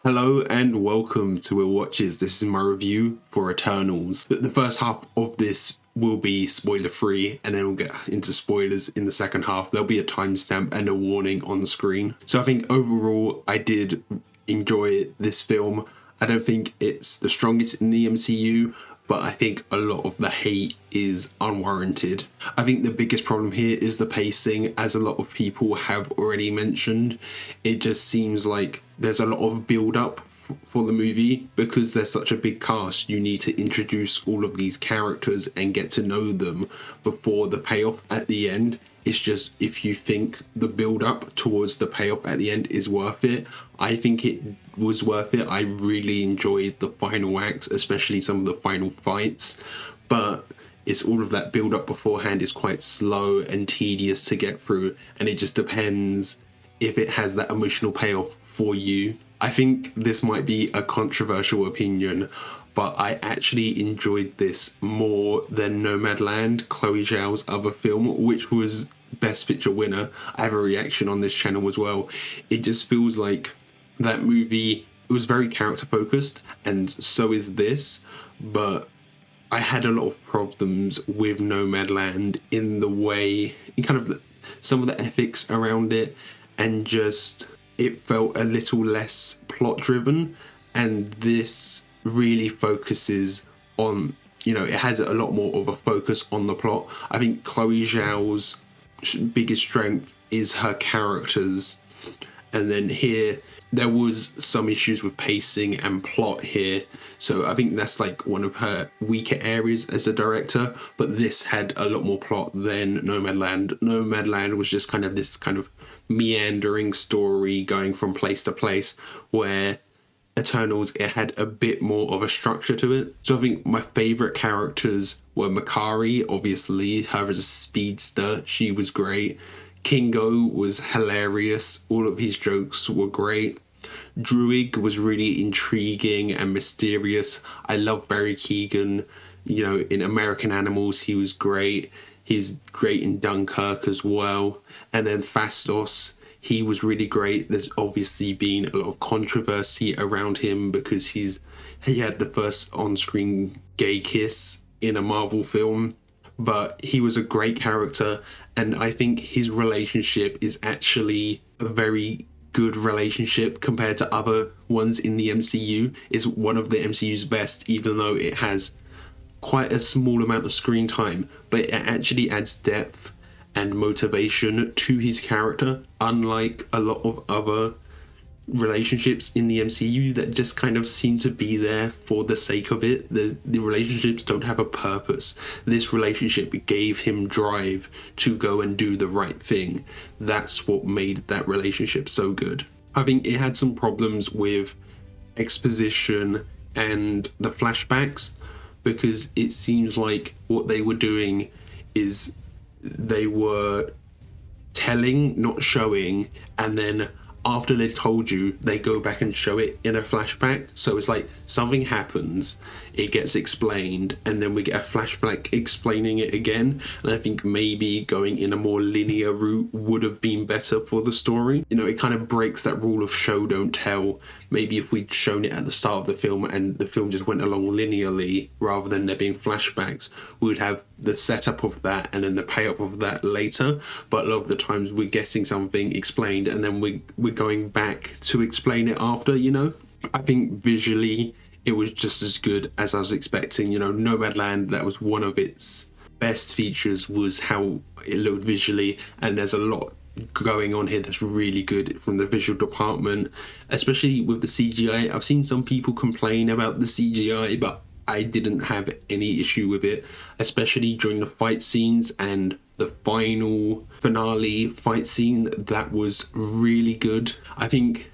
Hello and welcome to Will Watches. This is my review for Eternals. The first half of this will be spoiler free, and then we'll get into spoilers in the second half. There'll be a timestamp and a warning on the screen. So I think overall I did enjoy this film. I don't think it's the strongest in the MCU, but I think a lot of the hate is unwarranted. I think the biggest problem here is the pacing, as a lot of people have already mentioned. It just seems like there's a lot of build-up for the movie. Because there's such a big cast, you need to introduce all of these characters and get to know them before the payoff at the end. It's just, if you think the build-up towards the payoff at the end is worth it, I think it was worth it. I really enjoyed the final act, especially some of the final fights, but it's all of that build-up beforehand is quite slow and tedious to get through, and it just depends if it has that emotional payoff for you. I think this might be a controversial opinion, but I actually enjoyed this more than Nomadland, Chloe Zhao's other film, which was Best Picture winner. I have a reaction on this channel as well. It just feels like that movie, it was very character focused, and so is this, but I had a lot of problems with Nomadland in the way, in kind of some of the ethics around it, and just it felt a little less plot driven, and this really focuses on, it has a lot more of a focus on the plot. I think Chloe Zhao's biggest strength is her characters, and then here there was some issues with pacing and plot here, so I think that's like one of her weaker areas as a director. But this had a lot more plot than Nomadland. Nomadland was just kind of this kind of meandering story going from place to place, where Eternals, it had a bit more of a structure to it. So I think my favourite characters were Makkari, obviously, her as a speedster, she was great. Kingo was hilarious, all of his jokes were great. Druig was really intriguing and mysterious. I love Barry Keoghan, in American Animals he was great. He's great in Dunkirk as well. And then Phastos, he was really great. There's obviously been a lot of controversy around him because he had the first on-screen gay kiss in a Marvel film, but he was a great character, and I think his relationship is actually a very good relationship compared to other ones in the MCU. Is one of the MCU's best, even though it has quite a small amount of screen time, but it actually adds depth and motivation to his character, unlike a lot of other relationships in the MCU that just kind of seem to be there for the sake of it. The relationships don't have a purpose. This relationship gave him drive to go and do the right thing. That's what made that relationship so good. I think it had some problems with exposition and the flashbacks, because it seems like what they were doing is they were telling, not showing, and then after they told you, they go back and show it in a flashback. So it's like something happens, it gets explained, and then we get a flashback explaining it again. And I think maybe going in a more linear route would have been better for the story. It kind of breaks that rule of show don't tell. Maybe if we'd shown it at the start of the film and the film just went along linearly rather than there being flashbacks, we would have the setup of that and then the payoff of that later. But a lot of the times we're getting something explained and then we're going back to explain it after. I think visually it was just as good as I was expecting. Nomadland, that was one of its best features, was how it looked visually, and there's a lot going on here that's really good from the visual department, especially with the CGI. I've seen some people complain about the CGI, but I didn't have any issue with it, especially during the fight scenes and the final finale fight scene. That was really good. I think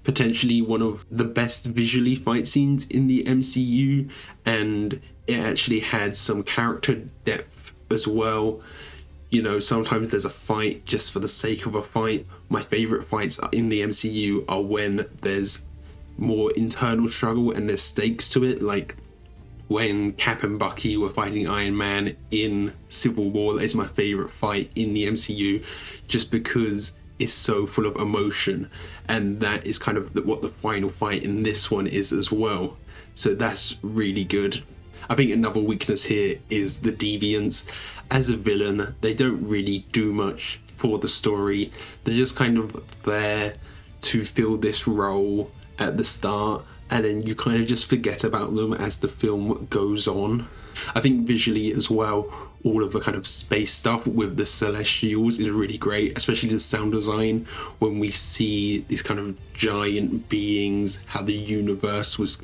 potentially one of the best visually fight scenes in the MCU, and it actually had some character depth as well. Sometimes there's a fight just for the sake of a fight. My favourite fights in the MCU are when there's more internal struggle and there's stakes to it, like when Cap and Bucky were fighting Iron Man in Civil War. That is my favourite fight in the MCU, just because is so full of emotion, and that is kind of what the final fight in this one is as well. So that's really good. I think another weakness here is the Deviants. As a villain, they don't really do much for the story. They're just kind of there to fill this role at the start, and then you kind of just forget about them as the film goes on. I think visually as well, all of the kind of space stuff with the Celestials is really great, especially the sound design when we see these kind of giant beings, how the universe was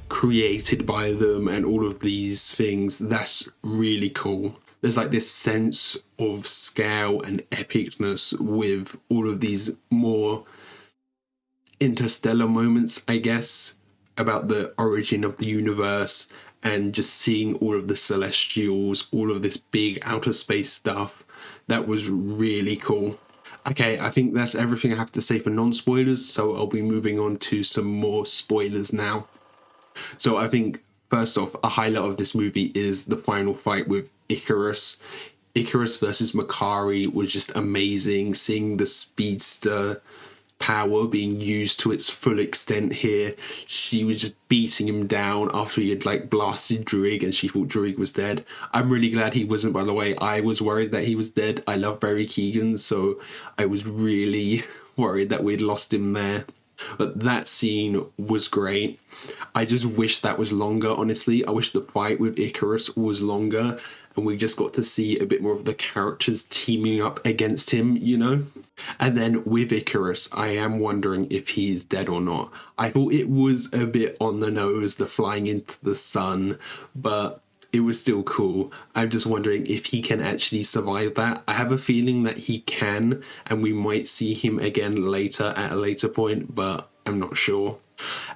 created by them and all of these things. That's really cool. There's like this sense of scale and epicness with all of these more interstellar moments, I guess, about the origin of the universe, and just seeing all of the Celestials, all of this big outer space stuff. That was really cool. Okay, I think that's everything I have to say for non-spoilers, so I'll be moving on to some more spoilers now. So I think, first off, a highlight of this movie is the final fight with Ikaris. Ikaris versus Makkari was just amazing. Seeing the speedster power being used to its full extent here. She was just beating him down after he had like blasted Druig and she thought Druig was dead. I'm really glad he wasn't, by the way. I was worried that he was dead. I love Barry Keoghan, so I was really worried that we'd lost him there. But that scene was great. I just wish that was longer, honestly. I wish the fight with Ikaris was longer and we just got to see a bit more of the characters teaming up against him, you know? And then with Ikaris, I am wondering if he's dead or not. I thought it was a bit on the nose, the flying into the sun, but it was still cool. I'm just wondering if he can actually survive that. I have a feeling that he can, and we might see him again later at a later point, but I'm not sure.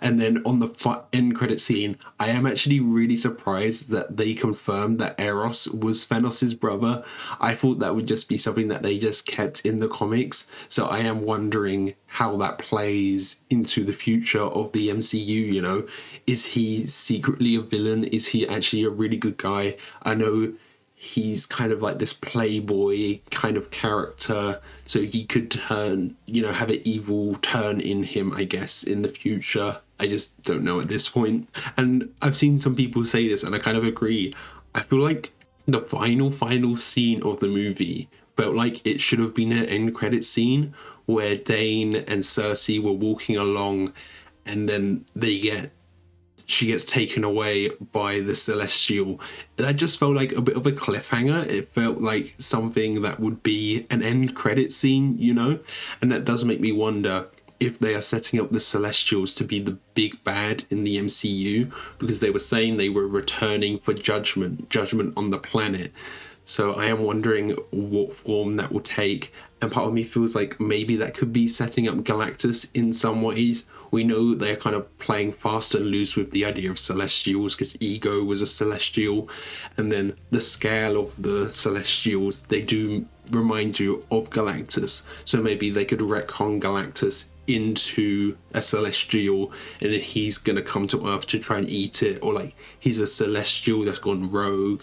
And then on the end credit scene, I am actually really surprised that they confirmed that Eros was Thanos' brother. I thought that would just be something that they just kept in the comics. So I am wondering how that plays into the future of the MCU, you know. Is he secretly a villain? Is he actually a really good guy? I know he's kind of like this playboy kind of character, so he could turn, you know, have an evil turn in him, I guess, in the future. I just don't know at this point. And I've seen some people say this, and I kind of agree. I feel like the final scene of the movie felt like it should have been an end credit scene where Dane and Cersei were walking along, and then she gets taken away by the Celestial. That just felt like a bit of a cliffhanger. It felt like something that would be an end credit scene, you know? And that does make me wonder if they are setting up the Celestials to be the big bad in the MCU, because they were saying they were returning for judgment on the planet. So I am wondering what form that will take. And part of me feels like maybe that could be setting up Galactus in some ways. We know they're kind of playing fast and loose with the idea of Celestials because Ego was a Celestial. And then the scale of the Celestials, they do remind you of Galactus. So maybe they could retcon Galactus into a Celestial, and then he's going to come to Earth to try and eat it. Or like he's a Celestial that's gone rogue,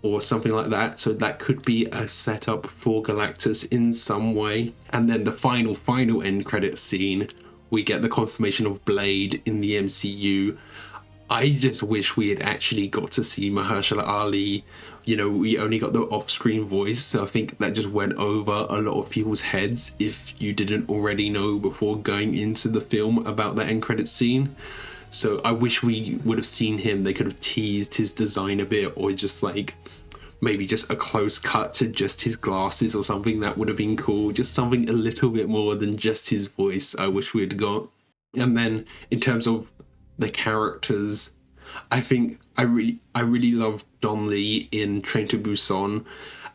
or something like that. So that could be a setup for Galactus in some way. And then the final end credit scene, we get the confirmation of Blade in the MCU. I just wish we had actually got to see Mahershala Ali. You know, we only got the off-screen voice, so I think that just went over a lot of people's heads if you didn't already know before going into the film about that end credit scene. So I wish we would have seen him. They could have teased his design a bit, or just like maybe just a close cut to just his glasses or something. That would have been cool. Just something a little bit more than just his voice I wish we'd got. And then in terms of the characters, I think I really loved Don Lee in Train to Busan,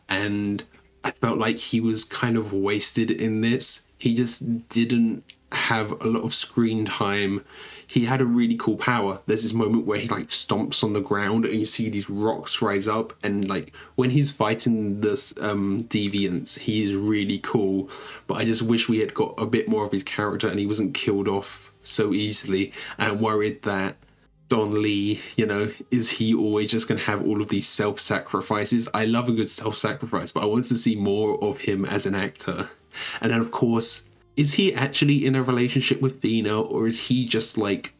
and I felt like he was kind of wasted in this. He just didn't have a lot of screen time. He had a really cool power. There's this moment where he like stomps on the ground and you see these rocks rise up, and like when he's fighting this deviants, he is really cool. But I just wish we had got a bit more of his character and he wasn't killed off so easily. I'm worried that Don Lee, you know, is he always just going to have all of these self-sacrifices? I love a good self-sacrifice, but I want to see more of him as an actor. And then of course, is he actually in a relationship with Thena, or is he just like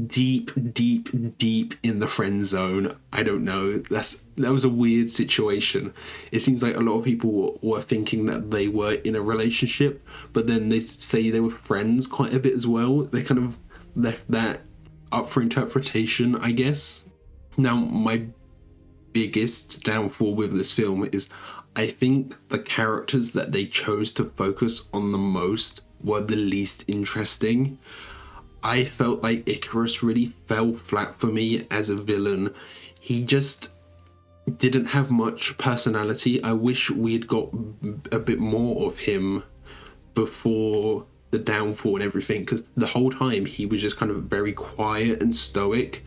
deep in the friend zone? I don't know. That was a weird situation. It seems like a lot of people were thinking that they were in a relationship, but then they say they were friends quite a bit as well. They kind of left that up for interpretation, I guess. Now, my biggest downfall with this film is I think the characters that they chose to focus on the most were the least interesting. I felt like Ikaris really fell flat for me as a villain. He just didn't have much personality. I wish we had got a bit more of him before the downfall and everything, because the whole time he was just kind of very quiet and stoic,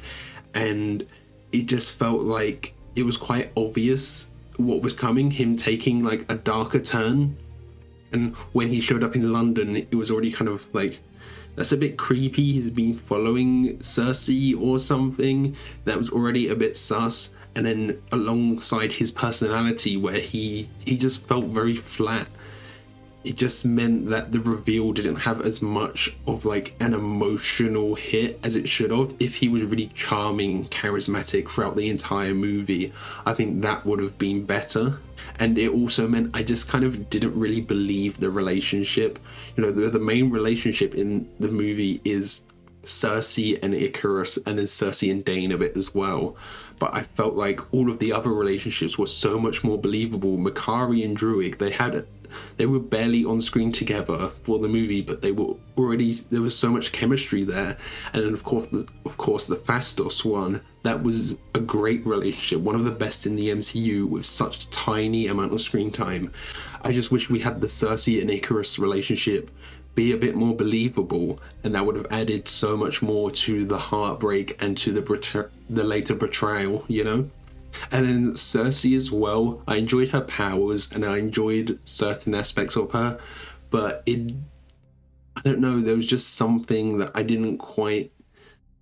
and it just felt like it was quite obvious what was coming, him taking like a darker turn. And when he showed up in London, it was already kind of like, that's a bit creepy. He's been following Cersei or something. That was already a bit sus. And then alongside his personality, where he just felt very flat, it just meant that the reveal didn't have as much of like an emotional hit as it should have. If he was really charming, charismatic throughout the entire movie, I think that would have been better. And it also meant I just kind of didn't really believe the relationship. You know, the main relationship in the movie is Cersei and Ikaris, and then Cersei and Dane a bit as well. But I felt like all of the other relationships were so much more believable. Makkari and Druig, they were barely on screen together for the movie, but there was so much chemistry there. And then of course the Phastos one, that was a great relationship, one of the best in the MCU with such tiny amount of screen time. I just wish we had the Cersei and Ikaris relationship be a bit more believable, and that would have added so much more to the heartbreak and to the later betrayal, you know? And then Cersei as well, I enjoyed her powers and I enjoyed certain aspects of her, but I don't know, there was just something that I didn't quite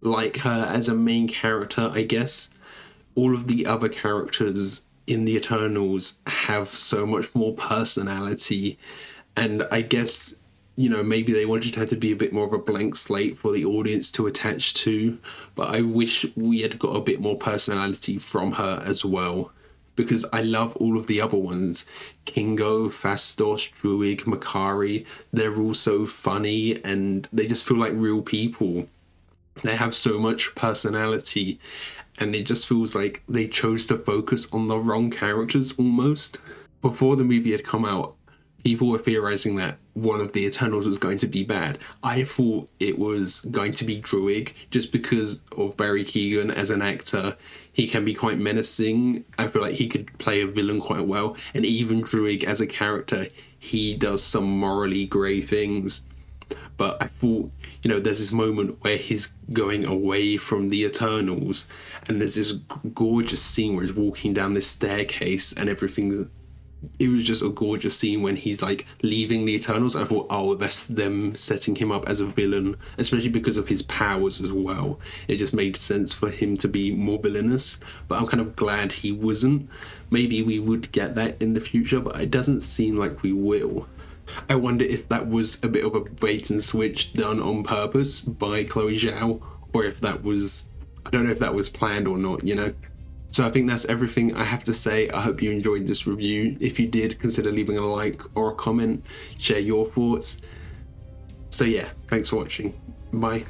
like her as a main character, I guess. All of the other characters in the Eternals have so much more personality, and I guess, you know, maybe they wanted her to be a bit more of a blank slate for the audience to attach to, but I wish we had got a bit more personality from her as well, because I love all of the other ones. Kingo, Phastos, Druig, Makkari, they're all so funny and they just feel like real people. They have so much personality, and it just feels like they chose to focus on the wrong characters almost. Before the movie had come out, people were theorizing that one of the Eternals was going to be bad. I thought it was going to be Druig, just because of Barry Keoghan as an actor. He can be quite menacing. I feel like he could play a villain quite well. And even Druig as a character, he does some morally grey things. But I thought, you know, there's this moment where he's going away from the Eternals, and there's this gorgeous scene where he's walking down this staircase and everything. It was just a gorgeous scene when he's like leaving the Eternals. I thought, oh, that's them setting him up as a villain, especially because of his powers as well. It just made sense for him to be more villainous, but I'm kind of glad he wasn't. Maybe we would get that in the future, but it doesn't seem like we will. I wonder if that was a bit of a bait and switch done on purpose by Chloe Zhao, or if that was, I don't know if that was planned or not, you know? So I think that's everything I have to say. I hope you enjoyed this review. If you did, consider leaving a like or a comment, share your thoughts. So yeah, thanks for watching. Bye.